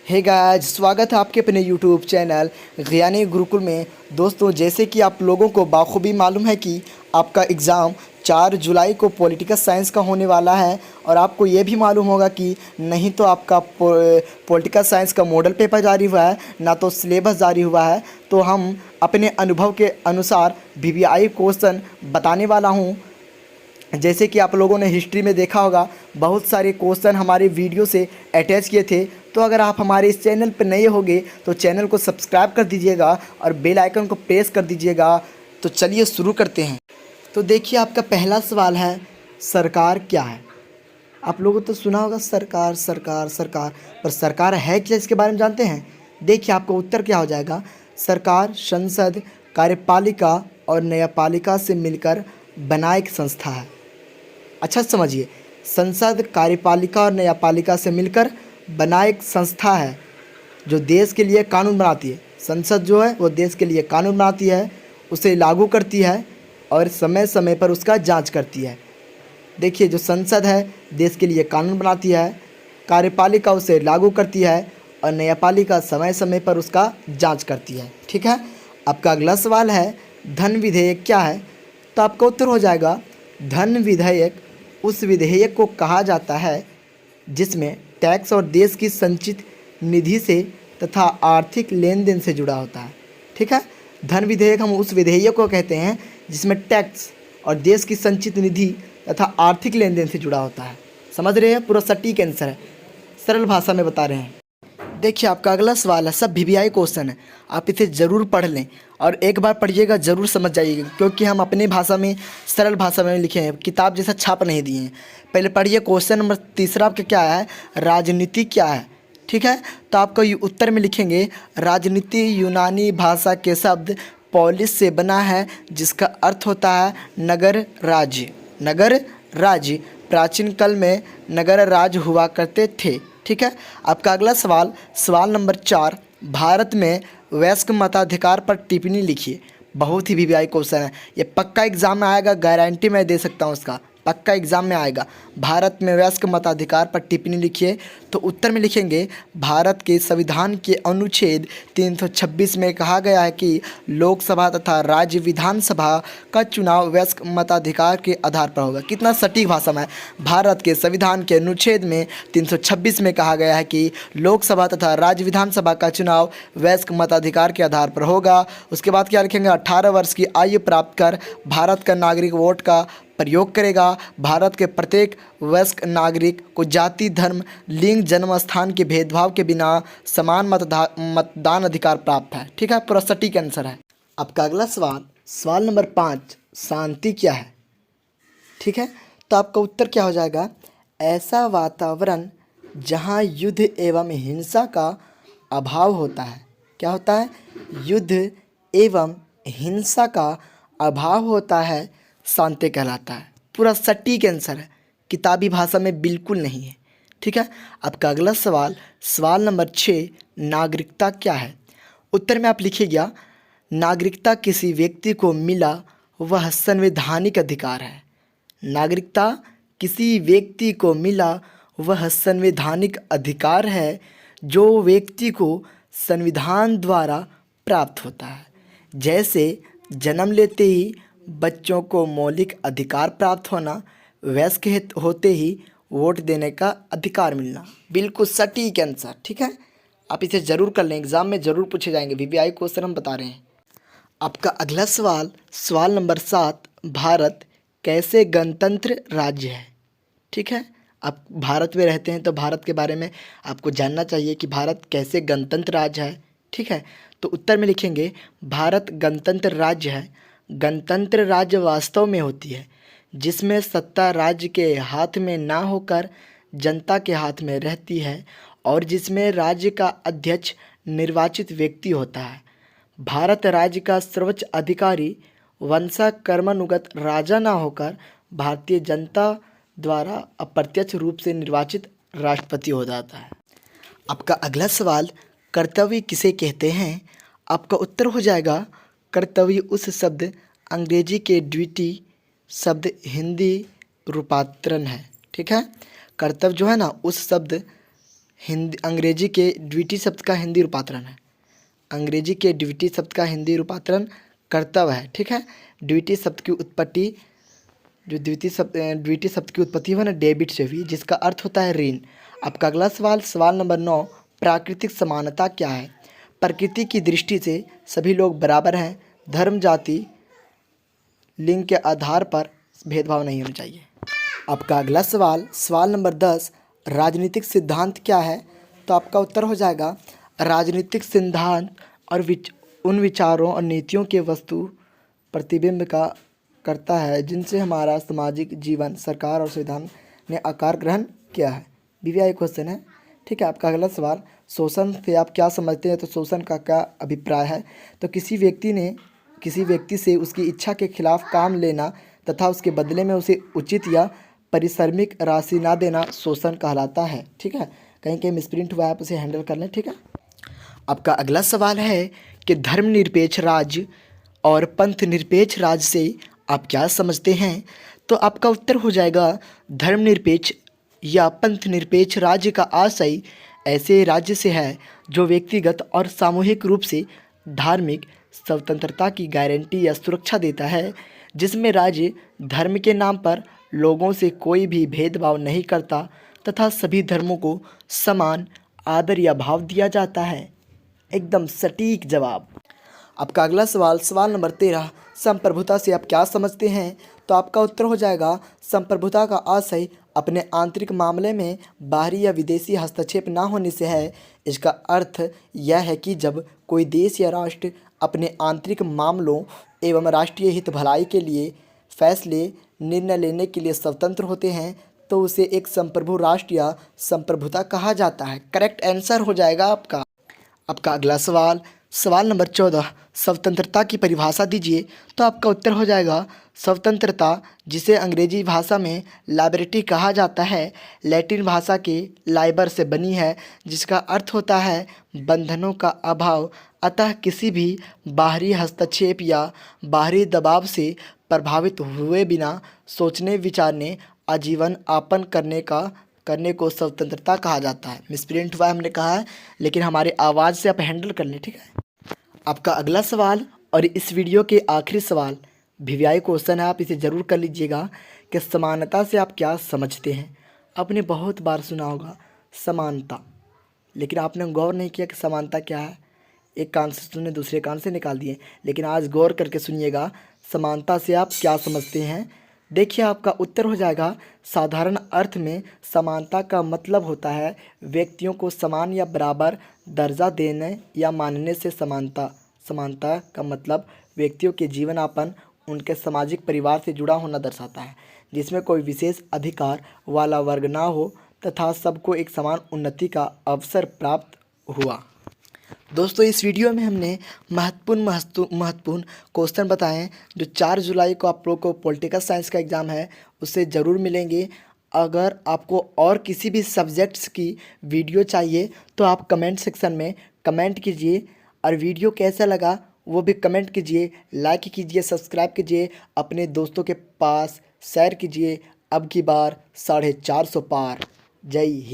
Hey guys, स्वागत है आपके अपने यूट्यूब चैनल ज्ञानी गुरुकुल में। दोस्तों, जैसे कि आप लोगों को बाखूबी मालूम है कि आपका एग्ज़ाम 4 जुलाई को पॉलिटिकल साइंस का होने वाला है और आपको ये भी मालूम होगा कि नहीं तो आपका पॉलिटिकल साइंस का मॉडल पेपर जारी हुआ है, ना तो सिलेबस जारी हुआ है। तो हम अपने अनुभव के अनुसार वीवीआई क्वेश्चन बताने वाला हूँ। जैसे कि आप लोगों ने हिस्ट्री में देखा होगा, बहुत सारे क्वेश्चन हमारे वीडियो से अटैच किए थे। तो अगर आप हमारे इस चैनल पर नए होंगे तो चैनल को सब्सक्राइब कर दीजिएगा और बेल आइकन को प्रेस कर दीजिएगा। तो चलिए शुरू करते हैं। तो देखिए, आपका पहला सवाल है, सरकार क्या है। आप लोगों तो सुना होगा सरकार सरकार सरकार, पर सरकार है क्या, इसके बारे में जानते हैं। देखिए, आपका उत्तर क्या हो जाएगा। सरकार संसद, कार्यपालिका और न्यायपालिका से मिलकर बना एक संस्था है। अच्छा समझिए, संसद, कार्यपालिका और न्यायपालिका से मिलकर बना एक संस्था है जो देश के लिए कानून बनाती है। संसद जो है वो देश के लिए कानून बनाती है, उसे लागू करती है और समय समय पर उसका जांच करती है। देखिए, जो संसद है देश के लिए कानून बनाती है, कार्यपालिका उसे लागू करती है और न्यायपालिका समय समय पर उसका जांच करती है। ठीक है। आपका अगला सवाल है, धन विधेयक क्या है। तो आपका उत्तर हो जाएगा, धन विधेयक उस विधेयक को कहा जाता है जिसमें टैक्स और देश की संचित निधि से तथा आर्थिक लेन देन से जुड़ा होता है। ठीक है। धन विधेयक हम उस विधेयक को कहते हैं जिसमें टैक्स और देश की संचित निधि तथा आर्थिक लेन देन से जुड़ा होता है। समझ रहे हैं, पूरा सटीक आंसर है, सरल भाषा में बता रहे हैं। देखिए, आपका अगला सवाल है, सब वीवीआई क्वेश्चन है, आप इसे ज़रूर पढ़ लें और एक बार पढ़िएगा ज़रूर समझ जाइएगा, क्योंकि हम अपने भाषा में सरल भाषा में लिखे हैं, किताब जैसा छाप नहीं दिए हैं। पहले पढ़िए क्वेश्चन नंबर तीसरा आपका क्या है, राजनीति क्या है। ठीक है। तो आपका उत्तर में लिखेंगे, राजनीति यूनानी भाषा के शब्द पॉलिस से बना है जिसका अर्थ होता है नगर राज्य। नगर राज्य, प्राचीन काल में नगर राज्य हुआ करते थे। ठीक है। आपका अगला सवाल, सवाल नंबर 4, भारत में वयस्क मताधिकार पर टिप्पणी लिखिए। बहुत ही वीवीआई क्वेश्चन है, ये पक्का एग्जाम में आएगा, गारंटी मैं दे सकता हूँ उसका, पक्का एग्जाम में आएगा। भारत में वयस्क मताधिकार पर टिप्पणी लिखिए। तो उत्तर में लिखेंगे, भारत के संविधान के अनुच्छेद 326 में कहा गया है कि लोकसभा तथा राज्य विधानसभा का चुनाव वयस्क मताधिकार के आधार पर होगा। कितना सटीक भाषा में है। भारत के संविधान के अनुच्छेद में 326 में कहा गया है कि लोकसभा तथा राज्य विधानसभा का चुनाव वयस्क मताधिकार के आधार पर होगा। उसके बाद क्या लिखेंगे, 18 वर्ष की आयु प्राप्त कर भारत का नागरिक वोट का प्रयोग करेगा। भारत के प्रत्येक वयस्क नागरिक को जाति, धर्म, लिंग, जन्म स्थान के भेदभाव के बिना समान मतदान अधिकार प्राप्त है। ठीक है, पूरा सटीक आंसर है। आपका अगला सवाल, सवाल नंबर 5, शांति क्या है। ठीक है। तो आपका उत्तर क्या हो जाएगा, ऐसा वातावरण जहाँ युद्ध एवं हिंसा का अभाव होता है। क्या होता है, युद्ध एवं हिंसा का अभाव होता है, शांति कहलाता है। पूरा सटीक आंसर है, किताबी भाषा में बिल्कुल नहीं है। ठीक है। आपका अगला सवाल, सवाल नंबर 6, नागरिकता क्या है। उत्तर में आप लिखिएगा, नागरिकता किसी व्यक्ति को मिला वह संवैधानिक अधिकार है। नागरिकता किसी व्यक्ति को मिला वह संवैधानिक अधिकार है जो व्यक्ति को संविधान द्वारा प्राप्त होता है। जैसे जन्म लेते ही बच्चों को मौलिक अधिकार प्राप्त होना, वयस्क होते ही वोट देने का अधिकार मिलना। बिल्कुल सटीक आंसर। ठीक है, आप इसे ज़रूर कर लें, एग्ज़ाम में ज़रूर पूछे जाएंगे, वीवीआई क्वेश्चन हम बता रहे हैं। आपका अगला सवाल, सवाल नंबर 7, भारत कैसे गणतंत्र राज्य है। ठीक है। आप भारत में रहते हैं तो भारत के बारे में आपको जानना चाहिए कि भारत कैसे गणतंत्र राज्य है। ठीक है। तो उत्तर में लिखेंगे, भारत गणतंत्र राज्य है। गणतंत्र राज्य वास्तव में होती है जिसमें सत्ता राज्य के हाथ में ना होकर जनता के हाथ में रहती है और जिसमें राज्य का अध्यक्ष निर्वाचित व्यक्ति होता है। भारत राज्य का सर्वोच्च अधिकारी वंशाकर्मानुगत राजा ना होकर भारतीय जनता द्वारा अप्रत्यक्ष रूप से निर्वाचित राष्ट्रपति हो जाता है। आपका अगला सवाल, कर्तव्य किसे कहते हैं। आपका उत्तर हो जाएगा, कर्तव्य उस शब्द अंग्रेजी के ड्यूटी शब्द हिंदी रूपांतरण है। ठीक है। कर्तव्य जो है ना, उस शब्द हिंदी अंग्रेजी के द्वितीय शब्द का हिंदी रूपांतरण है। अंग्रेजी के द्वितीय शब्द का हिंदी रूपांतरण कर्तव्य है। ठीक है, द्वितीय शब्द की उत्पत्ति जो द्वितीय शब्द की उत्पत्ति हुआ ना डेबिट से हुई, जिसका अर्थ होता है ऋण। आपका अगला सवाल, सवाल नंबर 9, प्राकृतिक समानता क्या है? प्रकृति की दृष्टि से सभी लोग बराबर हैं। धर्म, जाति, लिंग के आधार पर भेदभाव नहीं होना चाहिए। आपका अगला सवाल, सवाल नंबर 10, राजनीतिक सिद्धांत क्या है? तो आपका उत्तर हो जाएगा राजनीतिक सिद्धांत और उन विचारों और नीतियों के वस्तु प्रतिबिंब का करता है जिनसे हमारा सामाजिक जीवन, सरकार और संविधान ने आकार ग्रहण किया है। बीवीआई क्वेश्चन है। ठीक है, आपका अगला सवाल, शोषण से आप क्या समझते हैं? तो शोषण का क्या अभिप्राय है? तो किसी व्यक्ति से उसकी इच्छा के खिलाफ काम लेना तथा उसके बदले में उसे उचित या परिश्रमिक राशि ना देना शोषण कहलाता है। ठीक है, कहीं कहीं मिसप्रिंट हुआ है, आप उसे हैंडल कर लें। ठीक है, आपका अगला सवाल है कि धर्मनिरपेक्ष राज्य और पंथ निरपेक्ष राज्य से आप क्या समझते हैं? तो आपका उत्तर हो जाएगा धर्मनिरपेक्ष या पंथ निरपेक्ष राज्य का आशय ऐसे राज्य से है जो व्यक्तिगत और सामूहिक रूप से धार्मिक स्वतंत्रता की गारंटी या सुरक्षा देता है, जिसमें राज्य धर्म के नाम पर लोगों से कोई भी भेदभाव नहीं करता तथा सभी धर्मों को समान आदर या भाव दिया जाता है। एकदम सटीक जवाब। आपका अगला सवाल, सवाल नंबर 13, संप्रभुता से आप क्या समझते हैं? तो आपका उत्तर हो जाएगा संप्रभुता का आशय अपने आंतरिक मामले में बाहरी या विदेशी हस्तक्षेप ना होने से है। इसका अर्थ यह है कि जब कोई देश या राष्ट्र अपने आंतरिक मामलों एवं राष्ट्रीय हित भलाई के लिए निर्णय लेने के लिए स्वतंत्र होते हैं तो उसे एक संप्रभु राष्ट्र या संप्रभुता कहा जाता है। करेक्ट आंसर हो जाएगा आपका। आपका अगला सवाल, सवाल नंबर 14, स्वतंत्रता की परिभाषा दीजिए। तो आपका उत्तर हो जाएगा स्वतंत्रता, जिसे अंग्रेजी भाषा में लिबर्टी कहा जाता है, लैटिन भाषा के लाइबर से बनी है, जिसका अर्थ होता है बंधनों का अभाव। अतः किसी भी बाहरी हस्तक्षेप या बाहरी दबाव से प्रभावित हुए बिना सोचने विचारने आजीवन यापन करने को स्वतंत्रता कहा जाता है। मिसप्रिंट हुआ हमने कहा है, लेकिन हमारे आवाज़ से आप हैंडल कर लें। ठीक है, आपका अगला सवाल और इस वीडियो के आखिरी सवाल वीवीआई क्वेश्चन है, आप इसे ज़रूर कर लीजिएगा कि समानता से आप क्या समझते हैं? आपने बहुत बार सुना होगा समानता, लेकिन आपने गौर नहीं किया कि समानता क्या है। एक कान से सुने, दूसरे कान से निकाल दिए, लेकिन आज गौर करके सुनिएगा समानता से आप क्या समझते हैं। देखिए, आपका उत्तर हो जाएगा साधारण अर्थ में समानता का मतलब होता है व्यक्तियों को समान या बराबर दर्जा देने या मानने से समानता का मतलब व्यक्तियों के जीवन यापन उनके सामाजिक परिवार से जुड़ा होना दर्शाता है, जिसमें कोई विशेष अधिकार वाला वर्ग ना हो तथा सबको एक समान उन्नति का अवसर प्राप्त हुआ। दोस्तों, इस वीडियो में हमने महत्वपूर्ण क्वेश्चन बताएं जो 4 जुलाई को आप लोग को पॉलिटिकल साइंस का एग्ज़ाम है, उससे ज़रूर मिलेंगे। अगर आपको और किसी भी सब्जेक्ट्स की वीडियो चाहिए तो आप कमेंट सेक्शन में कमेंट कीजिए, और वीडियो कैसा लगा वो भी कमेंट कीजिए, लाइक कीजिए, सब्सक्राइब कीजिए, अपने दोस्तों के पास शेयर कीजिए। अब की बार 450 पार। जय हिंद।